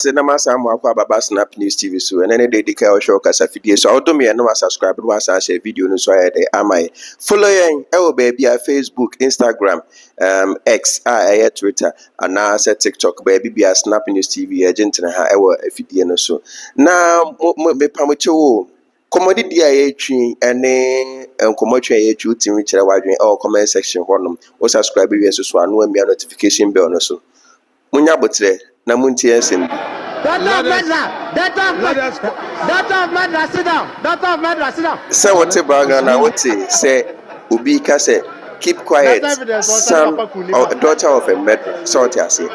Cinema Sam Baba Snap News TV so and any day the show kasa video so auto me no subscribe no share video no so I am following baby Facebook, Instagram, X, Twitter and now TikTok baby be Snap News TV agent na ha video no so now me pamocho komodi dia ye twi ene enkomotwe ye twi timi kire wadwen comment section honom o subscribe we so anu amia notification bell no so munya botre na muntie ensem say what baga na what say obi ka say keep quiet son or daughter of a murderer so what I say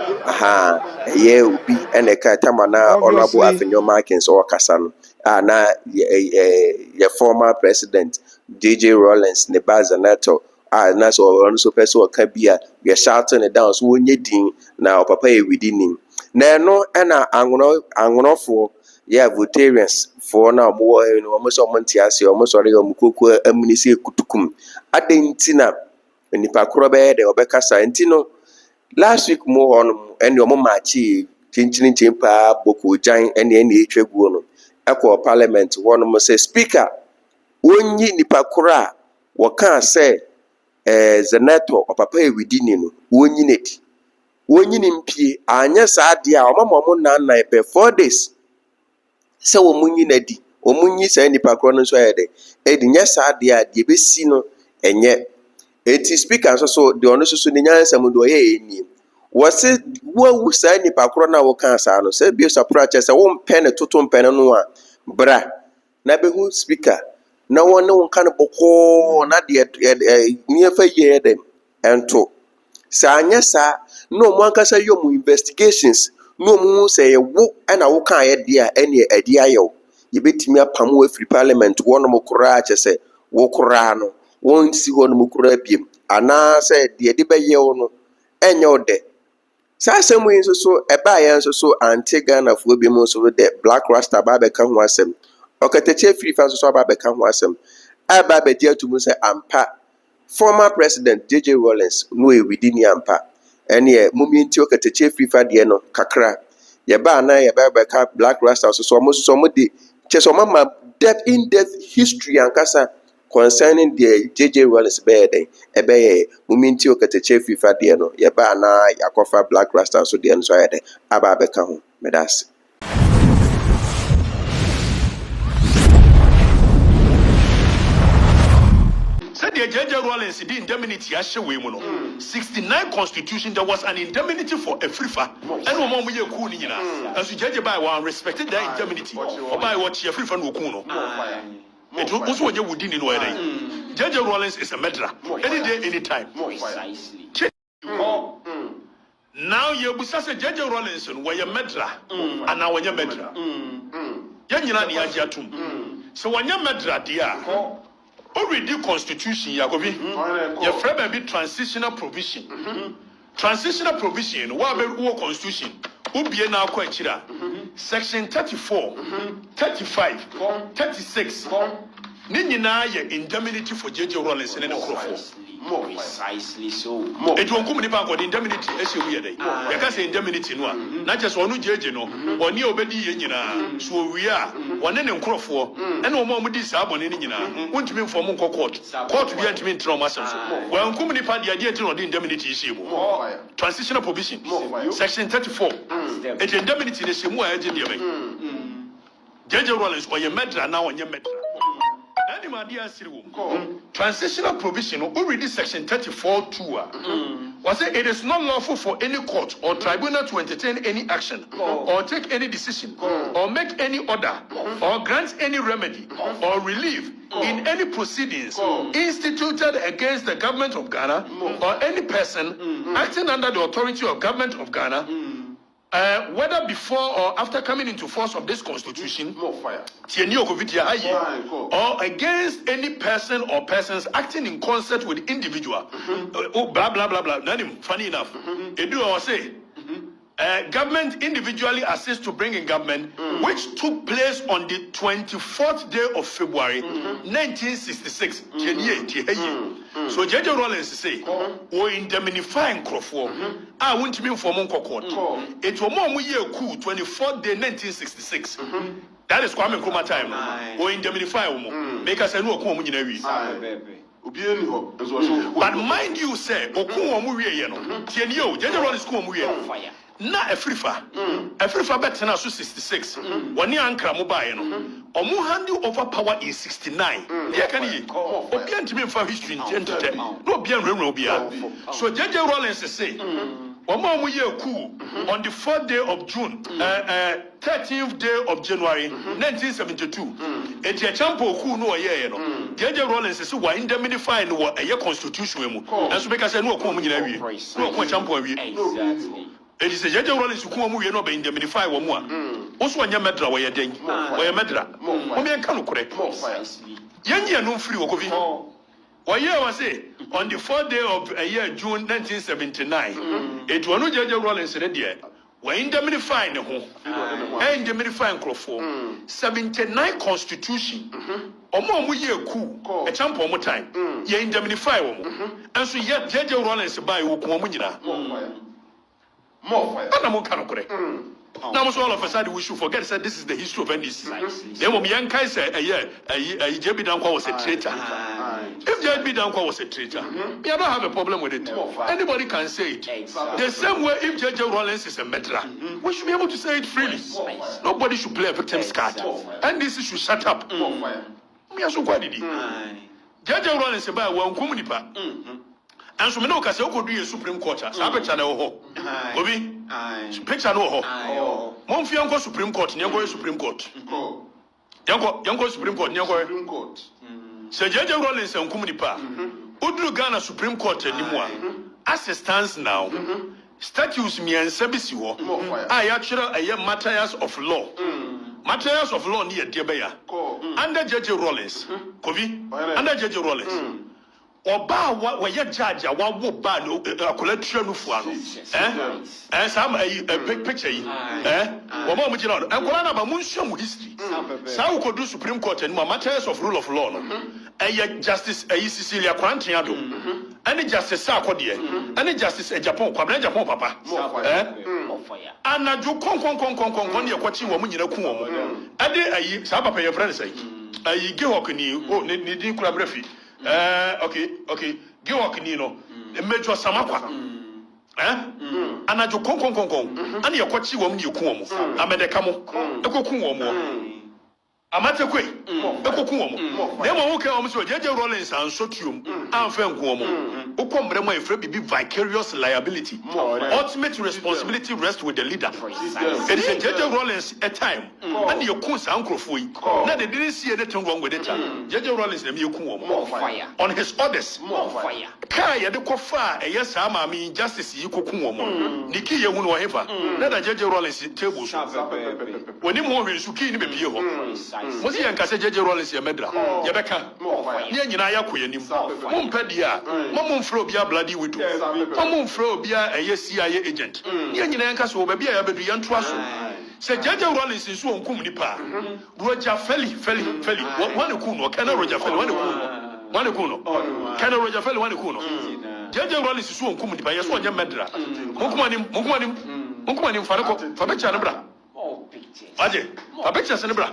ye obi ene ka tamana olabo afenyo markings or kasa no na your former president DJ Rawlins ne Zenator na so on so person ka bia we shouting it down so wonye din na papa e within him na no na angonofo yeah votarians for na mo almost omonti ase almost ore go mukoko amunisi kutukum adentina nipa koro be de obekasa ntino last week mo on ene omo machi chinchin chimpa boko jan ene etwegu no ekọ parliament one mo say speaker wonyi nipa koro a woka say Zenator papa e within no wonyi neti wonyi nimpie anya saa de a omamo na 4 days se wo munyi nadi omunyi say nipa koro no so yede edi nya saa de a de besi no enye eti speaker so de ono so ni nyansam do ye eni wose wo saa nipa koro na wo kan saa no se bi surprise se wo mpe ne toto mpe no a bra na be hu speaker na won no kan boko na de ni fa ye dem ento sa anya sa no mo ankasa yo mu investigations no mu say ye wo na wo kan ye de a ene adi ayo ye betimi apam wo free parliament won mo kura che se wo kura no won si won mo kura biem ana say de be ye wo no enye ode sa asem yin so e ba ye so anti-Ghana fo bi mo so de black Rasta ba be kan ho asem Okatakyie Afrifa so ba be kan ho asem aba be dia tumu say ampa former president DJ Rawlins no e within ampa ene muminti Okatakyie Afrifa de no kakra ye ba na ye ba ka black Rasta so mo de cheso mama in-depth history ankasa concerning the DJ Rawlins bed ebe muminti Okatakyie Afrifa de no ye ba na yakofa black Rasta so de no so ayede aba be ka ho medas the JJ Rawlins the indemnity we mu no 69 constitution there was an indemnity for Afrifa and wo mo ye ku ni nyina as JJ by one respected that indemnity or by what Afrifa no ku no it was what you would in no way JJ Rawlins is a murderer any day anytime precisely now you busa say JJ Rawlins no we murderer and now we murderer ya nyina ni agye atum so we murderer dia already constitution yagobi your friend be transitional provision transitional provision what be constitution ubie na akwa akira section 34 35 36 ni nyina ye indemnity for JJ Rawlins ne nkrofo more precisely so it won't come nipa ko indemnity e se wi dey ya ka say indemnity no a na je so onu JJ no oni obedi ye nyina so wi a wone ne nkrofo e na omo di sa abone ni nyina wontumi inform nko court bi antumi ntro ma asem so wan kum nipa de ade ntino de indemnity se mu transitional provision section 34 it indemnity de se mu a je de be JJ Rawlins o ye medra na onye medra transitional provision already section 34(2) was it is not lawful for any court or tribunal to entertain any action or take any decision or make any order or grant any remedy or relief in any proceedings instituted against the government of Ghana or any person acting under the authority of government of Ghana whether before or after coming into force of this constitution, or against any person or persons acting in concert with individual, blah blah blah blah. Funny enough, government individually assists to bring in government, which took place on the 24th day of February, 1966. So J.J. Rawlins say, we indemnify Crawford. I want to be informed court. It was more year coup, 24th day, 1966. That is Kwame Nkrumah time. We indemnify make us a new but mind you, say, J.J. Rawlins na Afrifa better now 66. 1 year ankra mobile no. Omu handle over power in 69. Here can he? Obian to me for history in 10 to 10. No Obian Remobia. So J.J. Rawlins say, Omu year coup on the 4th day of June, 13th day of January, 1972. It's a champo coup no year. J.J. Rawlins says, why indemnify no a year constitution? And so because I know come in every no champo. It is a J.J. Rawlins who come here no be indemnify one more. Also, when you medra where you're doing, where you medra, Omian Kano correct. Yangi no free Wokovi. Why you was say on the 4th day of a year, June 1979, it was no J.J. Rawlins said, yeah, we're indemnifying the home, and indemnifying Crawford, 79 constitution, or more year coup, a champ one more time, you indemnify one, and so yet J.J. Rawlins by Wokomuna. More correct. Now, all of a sudden, we should forget that this is the history of NDC. There will be young guys say, JB Dankwa was a traitor. If JB Dankwa was a traitor, we don't have a problem with it. Anybody can say it. The same way, if J.J. Rawlins is a metra, we should be able to say it freely. Nobody should play a victim's card. NDC should shut up. J.J. Rawlins is about one communipa. And so, no, because you could be a Supreme Court. Sabe ho. Obi, picture no ho. Monfi yanko Supreme Court, yanko Supreme Court. Yanko Supreme Court, yanko. So J.J. Rawlins and Kumunipa. Udru Ghana Supreme Court anymore. As it stands now, statutes me and Sebisiwo. I actually a matters of law. Matters of law near Diabaya. Under J.J. Rawlins. Kovi, under J.J. Rawlins. Oba wa ye judge wa wo ba no akolatria no fuano some picture yi wo ma mu gina no enkola na ba mu nhwam history sa wo kodu Supreme Court and matters of rule of law no justice Cecilia Kwantiado and justice akode and justice Japan kwabena Japan papa anajo kon ne kwachi wo mu nyina ku wo mu ade sa papa ye friend say ge hokni ne din kura brafi okay. Giwak Nino, a major Samakwa. Anajo Kong. And your quachi woman you come. Amedecamo, a cocoon. Amatekwe, a cocoon. Then I walk almost with J.J. Rawlins and Sotium, and Fenguomo. Ucombremo be vicarious liability. Ultimate responsibility rests with the leader. It is a J.J. Rawlins a time, and your coons uncle for you. Now they didn't see anything wrong with it. J.J. Rawlins and more fire. On his orders, more fire. Kaya the Kofa, a yes, I mean, justice you cook woman. Niki, you won't ever. Let a J.J. Rawlins table. When you move in Suki, be your was he and J.J. Rawlins, your medra? Yabeka, Yanaya Kuyanim, Mompedia, Mamon Frobia bloody with Mamon Frobia, a CIA agent. Yanyankas will be a baby and trust. Say J.J. Rawlins is so Kumnipa. Roger Felly. One Kuno, can Roger Felly, one Kuno. Can Roger Felly, one Kuno. J.J. Rawlins is so Kumnipa, yes, one medra. Mukmanim Farako, Fabecha Nebra. Aje, Fabecha Senebra.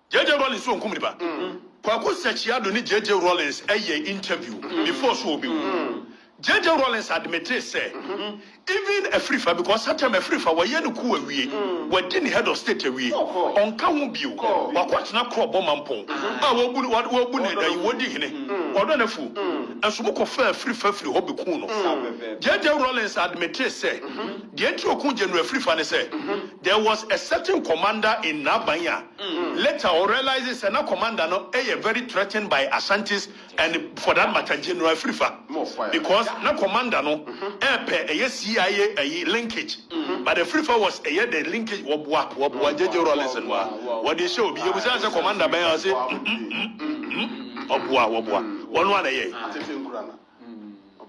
J.J. Rawlins so Kumnipa. Kwako Sechiado ni J.J. Rawlins a interview before so be. J.J. Rawlins admitted say even Afrifa because that time Afrifa were yenu ku awie we didn't head of state awie on ka ho bio wa kwatena crop bomampon wo bu na da yi wodi hene odo na fu enso mo ko fa Afrifa firi ho be ku no J.J. Rawlins admitted say the entry okun general Afrifa ne say there was a certain commander in Nabanya later I realizes na commander no very threatened by Ashantis and for that matter general Afrifa because na commander no CIA a linkage, but the Afrifa was a the linkage of what J.J. Rawlins and what they show. You was as a commander by us, one a year.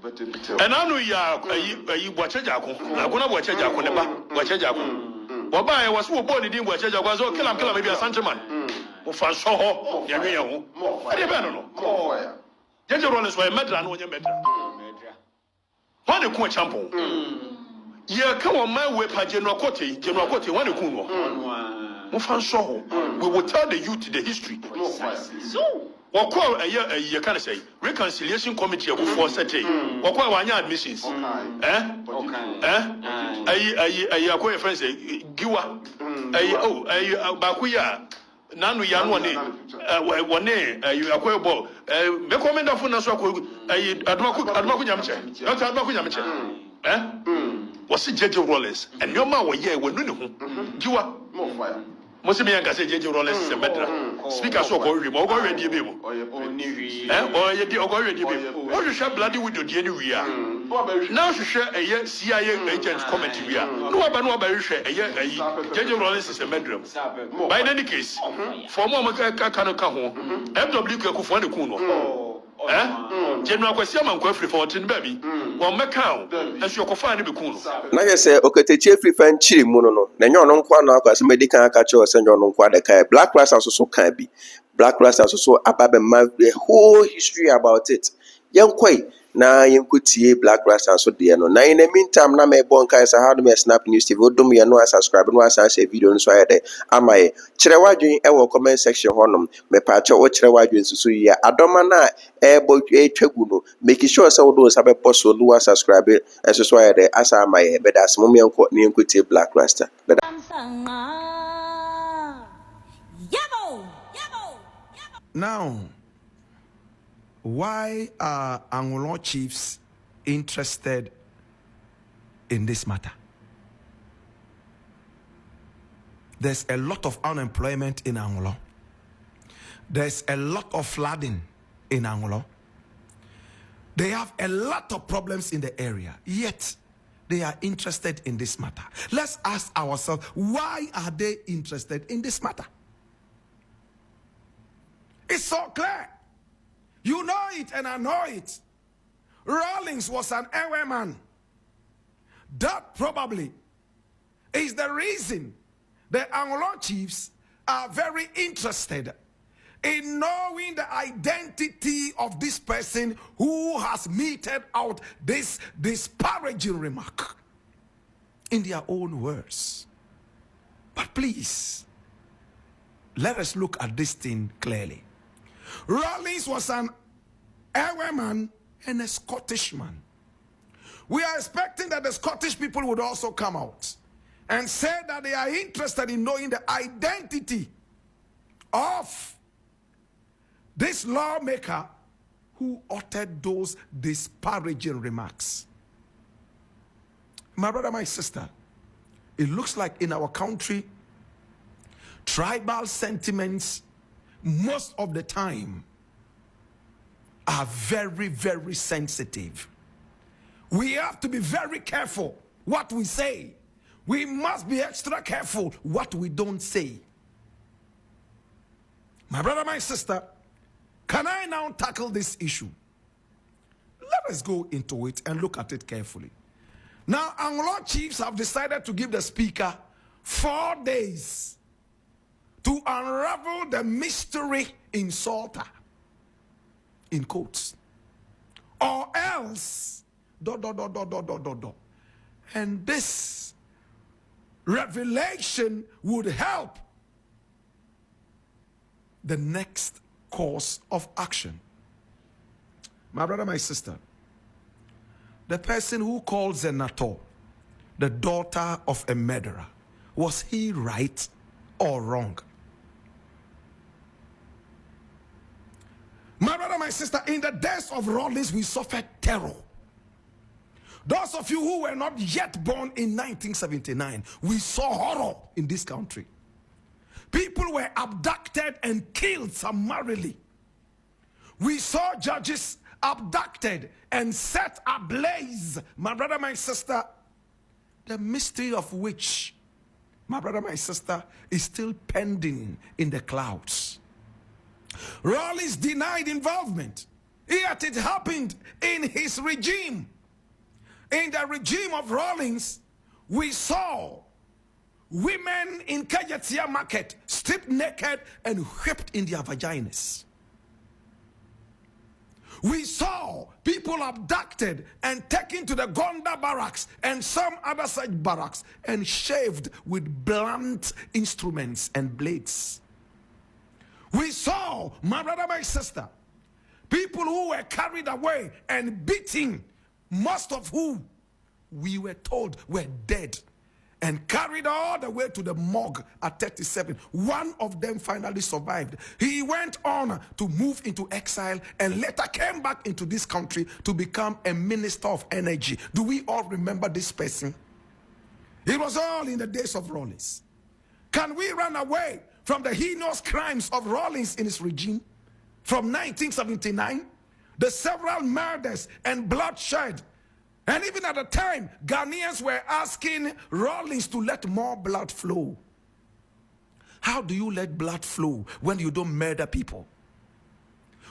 And I know you watch a jackal. I'm going to watch a jackal. Watch a jackal. Well, I was born in watch a jackal. So kill him, maybe a sentiment. For so, I don't know. Zenator Rawlins were a medra and your medra. One a coach champion. Yeah, come on my way, General Cote, one a coon. We will tell the youth the history. So, what call a year, you can say, reconciliation committee of 4 Saturday. What call 1 year admissions? I acquire friends, Giwa, Bakuya. Nanu yan one you acquire ball. The commander for Nassau, Admaku Yamche. Not Admaku Yamche. Was it Zenator Rawlins? And your man were here when you are more fire. Most of me can say Zenator Rawlins is a better speaker. So already, or you already, or you shall bloody with your January. Now she share a year CIA agents commentary. No, but no, but share a year. Zenator Rawlins is a bedroom. By any case, for more can come home. FW Kufu and Kuno. General Kwesiam and Kwefri 14 baby. One Macau, and she will find the Kuno. Na yese Okatakyie Afrifa nchiri mu no na nyo no nkwa na akwase medical aka che o se nyo no nkwa de kai Black Rasta so kan bi Black Rasta so ababe ma the whole history about it yenkwai na yenkutie Black Rasta so de no na in the meantime na me bon kai sa how do me snap news tv odum ye no subscribe no asa share video no so ayede amaye kire wadwen e wo comment section honom me pa che o kire wadwen susu ye adoma na e bo twagu no make sure say wo do sabe post so no subscribe e so ayede asa amaye be das mo me enko ne yenkutie Black Rasta. Now, why are Angolon chiefs interested in this matter? There's a lot of unemployment in Angolon. There's a lot of flooding in Angolon. They have a lot of problems in the area, yet they are interested in this matter. Let's ask ourselves, why are they interested in this matter? It's so clear. You know it and I know it. Rawlins was an Ewe man. That probably is the reason the Angolon chiefs are very interested in knowing the identity of this person who has meted out this disparaging remark in their own words. But please, let us look at this thing clearly. Rawlins was an Ewe man and a Scottish man. We are expecting that the Scottish people would also come out and say that they are interested in knowing the identity of this lawmaker who uttered those disparaging remarks. My brother, my sister, it looks like in our country, tribal sentiments most of the time are very, very sensitive. We have to be very careful what we say. We must be extra careful what we don't say. My brother, my sister, can I now tackle this issue? Let us go into it and look at it carefully. Now, Angolon chiefs have decided to give the speaker 4 days to unravel the mystery in Salter, in quotes, or else, ... And this revelation would help the next course of action. My brother, my sister, the person who called Zenator the daughter of a murderer, was he right or wrong? My brother, my sister, in the days of Rawlins, we suffered terror. Those of you who were not yet born in 1979, we saw horror in this country. People were abducted and killed summarily. We saw judges abducted and set ablaze. My brother, my sister, the mystery of which, my brother, my sister, is still pending in the clouds. Rawlins denied involvement. Yet it happened in his regime. In the regime of Rawlins, we saw women in Okatakyie market stripped naked and whipped in their vaginas. We saw people abducted and taken to the Gonda barracks and some other such barracks and shaved with blunt instruments and blades. We saw, my brother, my sister, people who were carried away and beaten, most of whom we were told were dead, and carried all the way to the morgue at 37. One of them finally survived. He went on to move into exile and later came back into this country to become a minister of energy. Do we all remember this person? It was all in the days of Rawlins. Can we run away from the heinous crimes of Rawlins in his regime? From 1979, the several murders and bloodshed. And even at the time, Ghanaians were asking Rawlins to let more blood flow. How do you let blood flow when you don't murder people?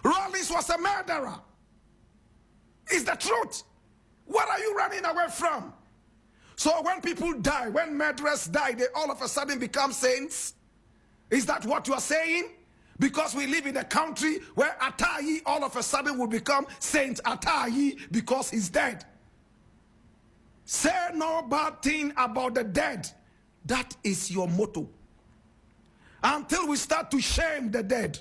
Rawlins was a murderer. It's the truth. What are you running away from? So when people die, when murderers die, they all of a sudden become saints? Is that what you are saying? Because we live in a country where Atayi all of a sudden will become Saint Atayi because he's dead. Say no bad thing about the dead. That is your motto. Until we start to shame the dead,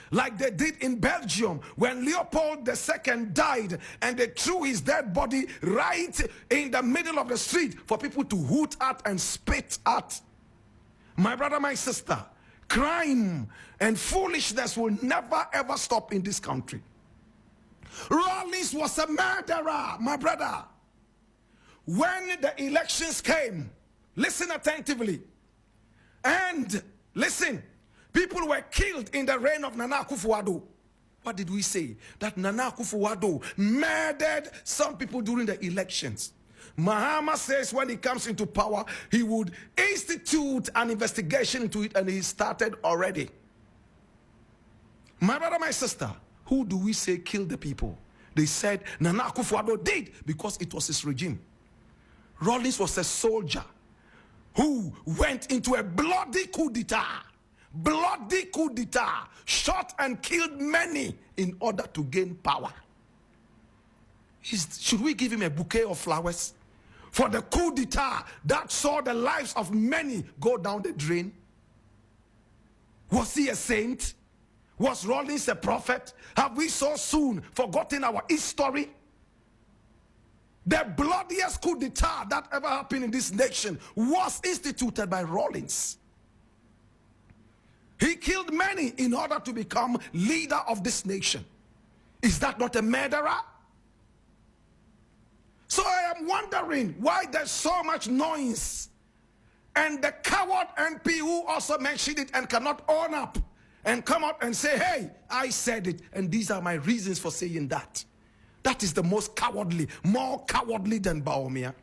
like they did in Belgium when Leopold II died and they threw his dead body right in the middle of the street for people to hoot at and spit at. My brother, my sister, crime and foolishness will never ever stop in this country. Rawlins was a murderer, my brother. When the elections came, listen attentively, and listen, people were killed in the reign of Nana Akufo-Addo. What did we say? That Nana Akufo-Addo murdered some people during the elections. Mahama says when he comes into power, he would institute an investigation into it, and he started already. My brother, my sister, who do we say killed the people? They said Nana Akufo-Addo did because it was his regime. Rawlins was a soldier who went into a bloody coup d'etat. Bloody coup d'etat. Shot and killed many in order to gain power. Should we give him a bouquet of flowers for the coup d'etat that saw the lives of many go down the drain? Was he a saint? Was Rawlins a prophet? Have we so soon forgotten our history? The bloodiest coup d'etat that ever happened in this nation was instituted by Rawlins. He killed many in order to become leader of this nation. Is that not a murderer? So I am wondering why there's so much noise. And the coward MP who also mentioned it and cannot own up and come out and say, hey, I said it, and these are my reasons for saying that. That is the most cowardly, more cowardly than Baumia.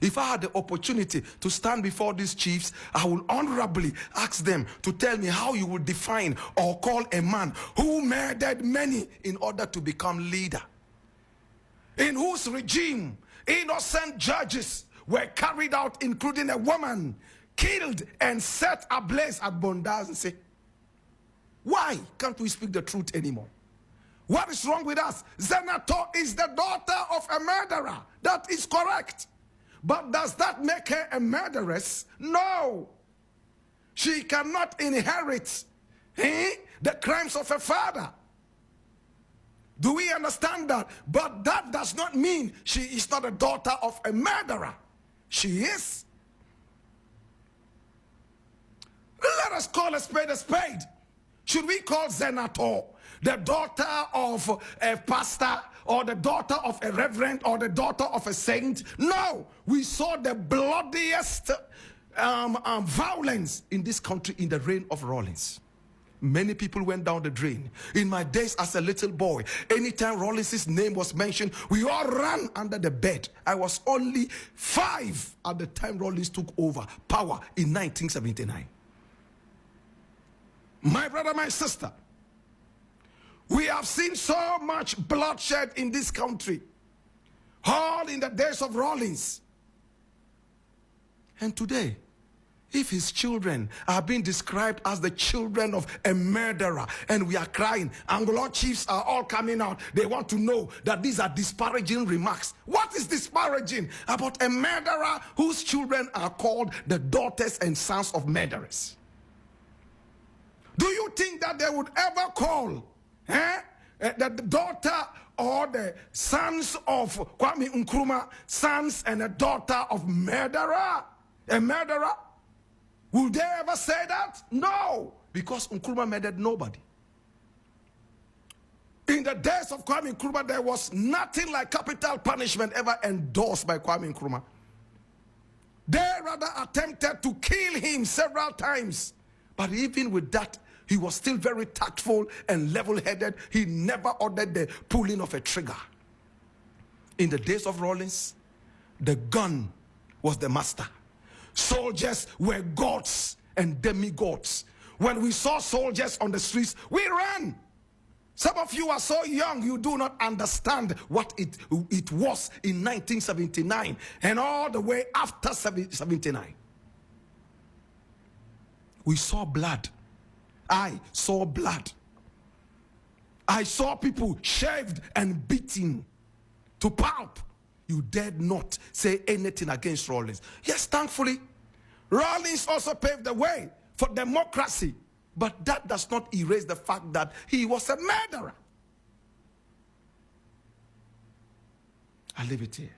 If I had the opportunity to stand before these chiefs, I will honorably ask them to tell me how you would define or call a man who murdered many in order to become leader. In whose regime innocent judges were carried out, including a woman, killed and set ablaze at Bondanse. Why can't we speak the truth anymore? What is wrong with us? Zenator is the daughter of a murderer. That is correct. But does that make her a murderess? No. She cannot inherit the crimes of her father. Do we understand that? But that does not mean she is not a daughter of a murderer. She is. Let us call a spade. Should we call Zenator the daughter of a pastor or the daughter of a reverend or the daughter of a saint? No, we saw the bloodiest violence in this country in the reign of Rawlins. Many people went down the drain. In my days as a little boy, anytime Rawlins' name was mentioned, we all ran under the bed. I was only 5 at the time Rawlins took over power in 1979. My brother, my sister, We have seen so much bloodshed in this country, all in the days of Rawlins. And today, if his children are being described as the children of a murderer, and we are crying, Anglo chiefs are all coming out, they want to know that these are disparaging remarks. What is disparaging about a murderer whose children are called the daughters and sons of murderers? Do you think that they would ever call the daughter or the sons of Kwame Nkrumah sons and a daughter of murderer? A murderer? Would they ever say that? No, because Nkrumah murdered nobody. In the days of Kwame Nkrumah, there was nothing like capital punishment ever endorsed by Kwame Nkrumah. They rather attempted to kill him several times. But even with that, he was still very tactful and level-headed. He never ordered the pulling of a trigger. In the days of Rawlins, the gun was the master. Soldiers were gods and demigods. When we saw soldiers on the streets, we ran. Some of you are so young, you do not understand what it was in 1979 and all the way after 79. We saw blood. I saw blood. I saw people shaved and beaten to pulp. You dared not say anything against Rawlins. Yes, thankfully, Rawlins also paved the way for democracy. But that does not erase the fact that he was a murderer. I leave it here.